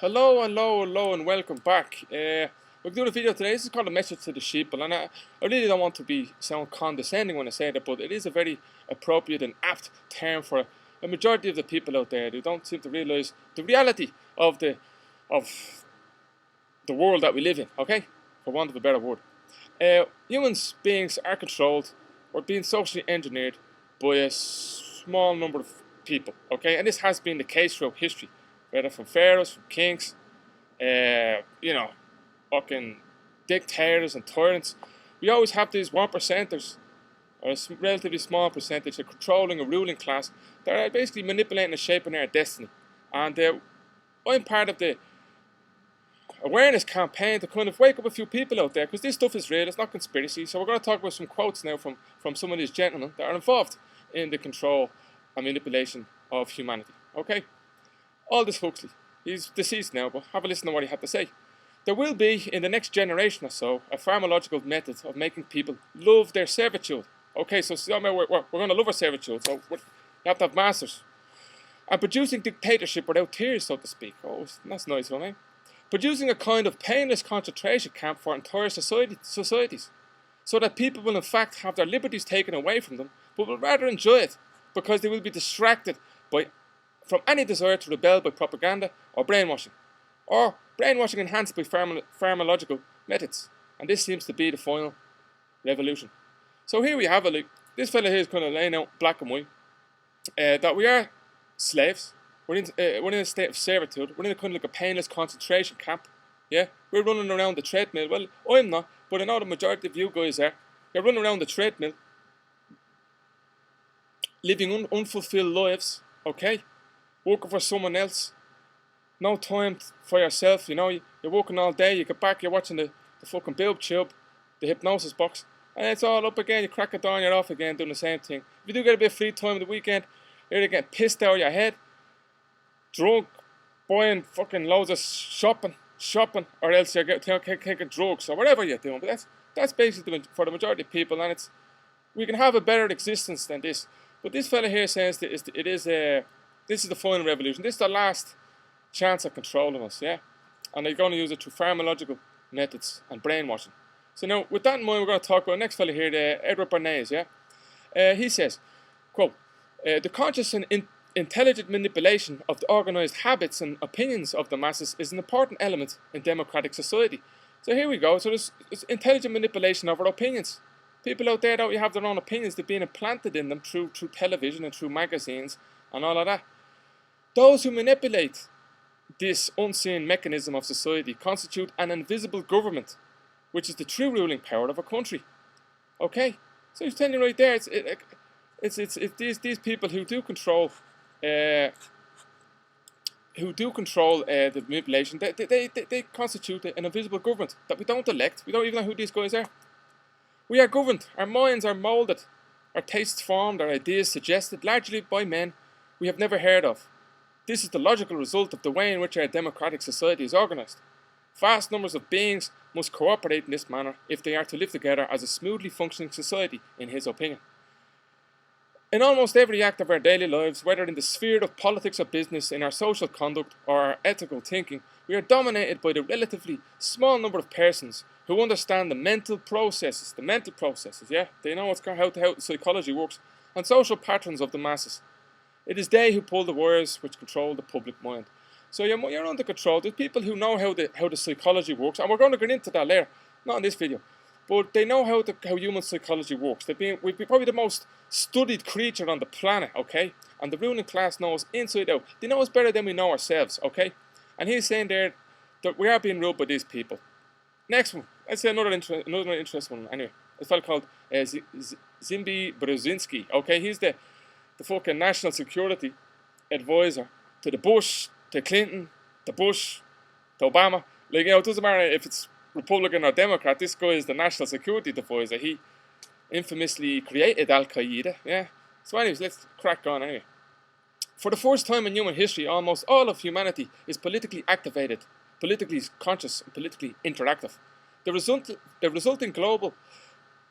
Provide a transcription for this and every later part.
Hello, hello, hello, and welcome back. We're doing a video today. This is called a message to the sheeple, and I really don't want to sound condescending when I say that, but it is a very appropriate and apt term for a majority of the people out there who don't seem to realise the reality of the world that we live in. Okay, for want of a better word, humans beings are controlled or being socially engineered by a small number of people. Okay, and this has been the case throughout history. Whether from pharaohs, from kings, fucking dictators and tyrants. We always have these 1%ers, or a relatively small percentage, of controlling a ruling class that are basically manipulating and shaping our destiny. And I'm part of the awareness campaign to kind of wake up a few people out there, because this stuff is real, it's not conspiracy. So we're going to talk about some quotes now from some of these gentlemen that are involved in the control and manipulation of humanity. Okay? Aldous Huxley. He's deceased now, but have a listen to what he had to say. There will be, in the next generation or so, a pharmacological method of making people love their servitude. Okay, so we're going to love our servitude, so you have to have masters. And producing dictatorship without tears, so to speak. Oh, that's nice, right? Producing a kind of painless concentration camp for entire societies, so that people will in fact have their liberties taken away from them, but will rather enjoy it, because they will be distracted from any desire to rebel by propaganda or brainwashing enhanced by pharmacological methods. And this seems to be the final revolution. So here we have it. Like, this fella here is kind of laying out black and white that we are slaves. We're in a state of servitude. We're in a kind of like a painless concentration camp. Yeah, we're running around the treadmill. Well, I'm not, but I know the majority of you guys are. You're running around the treadmill, living unfulfilled lives. Okay. Working for someone else, no time for yourself. You know, you're working all day, you get back, you're watching the fucking boob tube, the hypnosis box, and it's all up again. You crack it down, you're off again, doing the same thing. If you do get a bit of free time on the weekend, you're either getting pissed out of your head, drunk, buying fucking loads of shopping, or else you're taking drugs or whatever you're doing. But that's basically for the majority of people, and we can have a better existence than this. But this fella here says that this is the final revolution. This is the last chance of controlling us, yeah? And they're going to use it through pharmacological methods and brainwashing. So now, with that in mind, we're going to talk about the next fellow here, Edward Bernays, yeah? He says, quote, the conscious and intelligent manipulation of the organised habits and opinions of the masses is an important element in democratic society. So here we go. So there's intelligent manipulation of our opinions. People out there that have their own opinions, they're being implanted in them through television and through magazines and all of that. Those who manipulate this unseen mechanism of society constitute an invisible government, which is the true ruling power of a country. Okay, so he's telling you right there, it's these people who do control, the manipulation. They constitute an invisible government that we don't elect. We don't even know who these guys are. We are governed. Our minds are moulded, our tastes formed, our ideas suggested, largely by men we have never heard of. This is the logical result of the way in which our democratic society is organised. Vast numbers of beings must cooperate in this manner if they are to live together as a smoothly functioning society, in his opinion. In almost every act of our daily lives, whether in the sphere of politics or business, in our social conduct or our ethical thinking, we are dominated by the relatively small number of persons who understand the mental processes, yeah? They know how psychology works, and social patterns of the masses. It is they who pull the wires which control the public mind. So you're under control. There's people who know how the psychology works, and we're going to get into that later, not in this video. But they know how human psychology works. We're probably the most studied creature on the planet, okay? And the ruling class knows inside out. They know us better than we know ourselves, okay? And he's saying there that we are being ruled by these people. Next one. Let's say another interesting one. Anyway, a fellow called Zimbi Brzezinski, okay? He's the fucking national security advisor to the Bush, to Clinton, to Bush, to Obama. Like, you know, it doesn't matter if it's Republican or Democrat, this guy is the national security advisor. He infamously created Al-Qaeda, yeah? So anyways, let's crack on anyway. For the first time in human history, almost all of humanity is politically activated, politically conscious, and politically interactive. The resulting global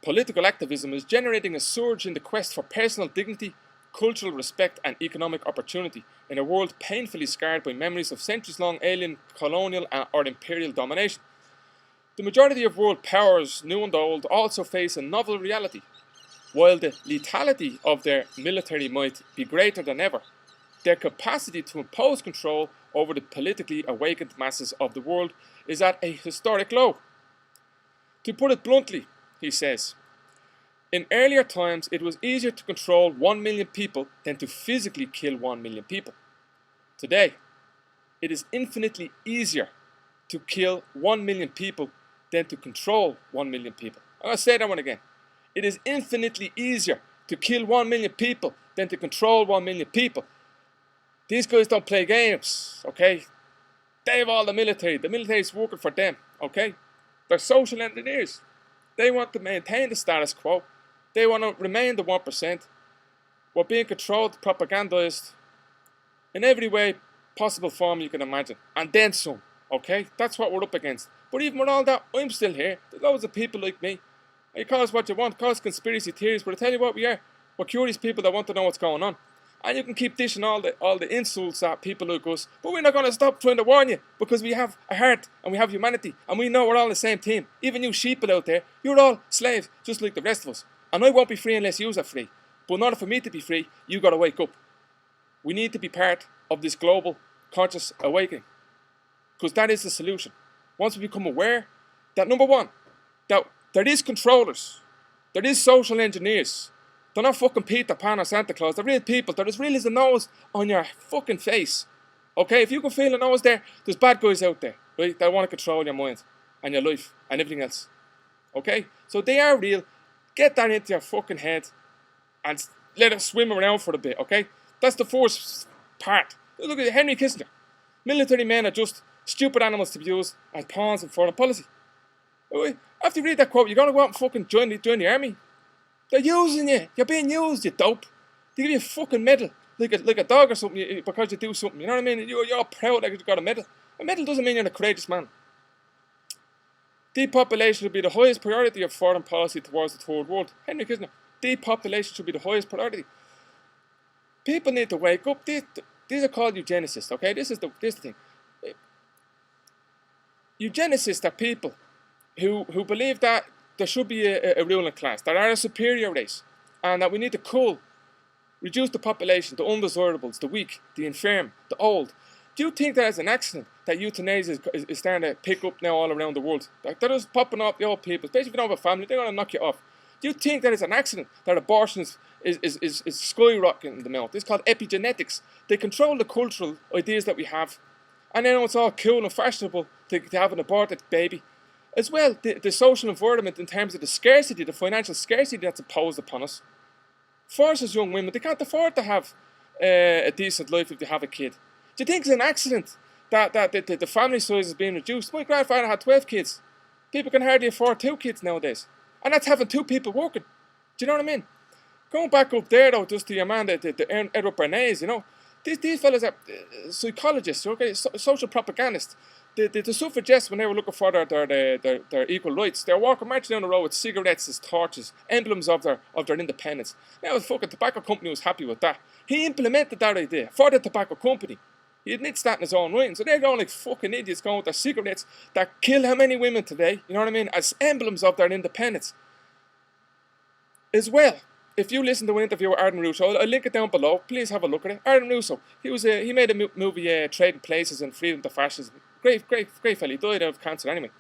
political activism is generating a surge in the quest for personal dignity, cultural respect and economic opportunity in a world painfully scarred by memories of centuries-long alien, colonial or imperial domination. The majority of world powers, new and old, also face a novel reality. While the lethality of their military might be greater than ever, their capacity to impose control over the politically awakened masses of the world is at a historic low. To put it bluntly, he says, in earlier times it was easier to control 1 million people than to physically kill 1 million people. Today, it is infinitely easier to kill 1 million people than to control 1 million people. I'm going to say that one again. It is infinitely easier to kill 1 million people than to control 1 million people. These guys don't play games, okay? They have all the military. The military is working for them, okay? They're social engineers. They want to maintain the status quo. They want to remain the 1%. We're being controlled, propagandized in every way possible form you can imagine. And then some, okay? That's what we're up against. But even with all that, I'm still here. There's loads of people like me. You call us what you want, call us conspiracy theories, but I tell you what we are. We're curious people that want to know what's going on. And you can keep dishing all the insults at people like us, but we're not going to stop trying to warn you, because we have a heart and we have humanity and we know we're all on the same team. Even you sheeple out there, you're all slaves just like the rest of us. And I won't be free unless you are free. But in order for me to be free, you got to wake up. We need to be part of this global conscious awakening, because that is the solution. Once we become aware that, number one, that there is controllers, there is social engineers. They're not fucking Peter Pan or Santa Claus. They're real people. They're as real as the nose on your fucking face. Okay? If you can feel the nose there, there's bad guys out there, right? That want to control your mind and your life and everything else. Okay? So they are real. Get that into your fucking head and let it swim around for a bit, okay? That's the first part. Look at Henry Kissinger. Military men are just stupid animals to be used as pawns in foreign policy. After you read that quote, you're going to go out and fucking join the army. They're using you. You're being used, you dope. They give you a fucking medal, like a dog or something, because you do something. You know what I mean? You're proud that you got a medal. A medal doesn't mean you're a courageous man. Depopulation will be the highest priority of foreign policy towards the third world. Henry Kissinger. Depopulation should be the highest priority. People need to wake up. These are called eugenicists, okay? This is the thing. Eugenicists are people who believe that there should be a ruling class, that are a superior race, and that we need to reduce the population, the undesirables, the weak, the infirm, the old. Do you think that it's an accident that euthanasia is starting to pick up now all around the world? Like, they're just popping up the old people, especially if you don't have a family, they're going to knock you off. Do you think that it's an accident that abortion is skyrocketing in the mouth? It's called epigenetics. They control the cultural ideas that we have, and then it's all cool and fashionable to have an aborted baby. As well, the social environment in terms of the scarcity, the financial scarcity that's imposed upon us, forces young women, they can't afford to have a decent life if they have a kid. Do you think it's an accident that the family size is being reduced? My grandfather had 12 kids. People can hardly afford 2 kids nowadays. And that's having 2 people working. Do you know what I mean? Going back up there, though, just to your man, Edward Bernays, you know, these fellas are psychologists, okay, social propagandists. The suffragettes, when they were looking for their equal rights, they were walking, marching down the road with cigarettes as torches, emblems of their independence. Now the fucking tobacco company was happy with that. He implemented that idea for the tobacco company. He admits that in his own writing. So they're going like fucking idiots, going with their cigarettes that kill how many women today, you know what I mean, as emblems of their independence. As well, if you listen to an interview with Arden Russo, I'll link it down below. Please have a look at it. Arden Russo, he made a movie, Trading Places and Freedom to Fascism. Great fella. He died of cancer anyway.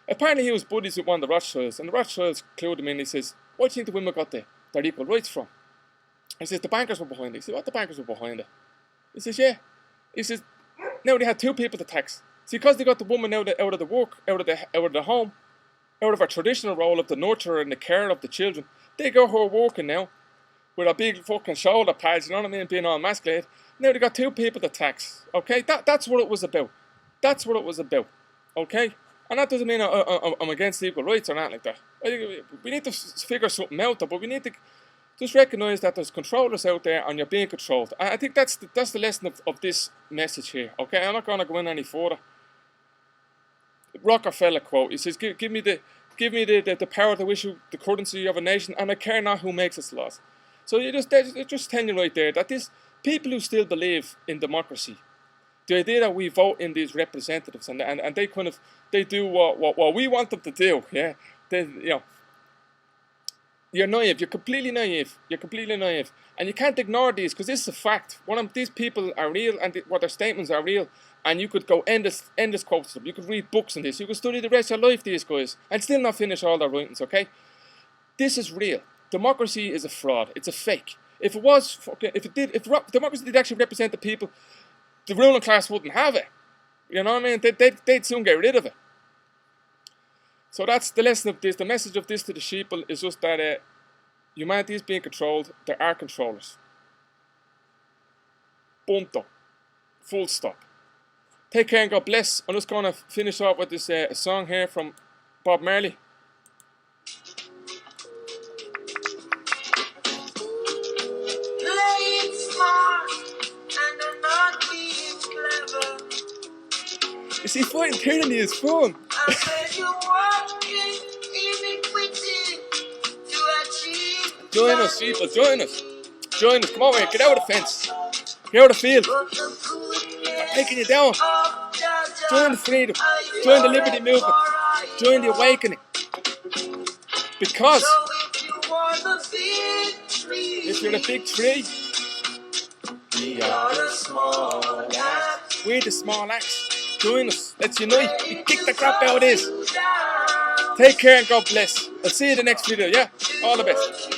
Apparently he was buddies with one of the Rothschilds, and the Rothschilds clued him in. He says, "Why do you think the women got their equal rights from?" He says, "The bankers were behind it." He said, "What, the bankers were behind it?" He says, "Yeah." He says, "Now they had 2 people to tax. See, because they got the woman out of the work, out of the home, out of her traditional role of the nurturer and the care of the children, they got her working now with a big fucking shoulder pads, you know what I mean, being all emasculated. Now they got 2 people to tax. Okay, that's what it was about. That's what it was about. Okay, and that doesn't mean I'm against equal rights or not like that. I think we need to figure something out, but we need to just recognise that there's controllers out there and you're being controlled. I think that's the lesson of this message here. Okay, I'm not going to go in any further. Rockefeller quote. He says, "Give me the power to issue the currency of a nation, and I care not who makes its laws." So they're just telling you right there that these people who still believe in democracy, the idea that we vote in these representatives and they kind of they do what we want them to do, yeah. You're naive. You're completely naive. You're completely naive, and you can't ignore these because this is a fact. These people are real, and what their statements are real. And you could go endless quotes to them. You could read books on this. You could study the rest of your life, these guys, and still not finish all their writings. Okay, this is real. Democracy is a fraud. It's a fake. If democracy did actually represent the people, the ruling class wouldn't have it. You know what I mean? They'd soon get rid of it. So that's the lesson of this. The message of this to the sheeple is just that humanity is being controlled. There are controllers. Punto. Full stop. Take care and God bless. I'm just going to finish off with this song here from Bob Marley. You see, fighting tyranny is fun. Join us, people, join us. Join us, come over here, get out of the fence. Get out of the field. I'm taking you down. Join the freedom. Join the liberty movement. Join the awakening. Because if you're the big tree, we are the small axe. We're the small axe. Join us. Let's unite. We kick the crap out of this. Take care and God bless. I'll see you in the next video, yeah? All the best.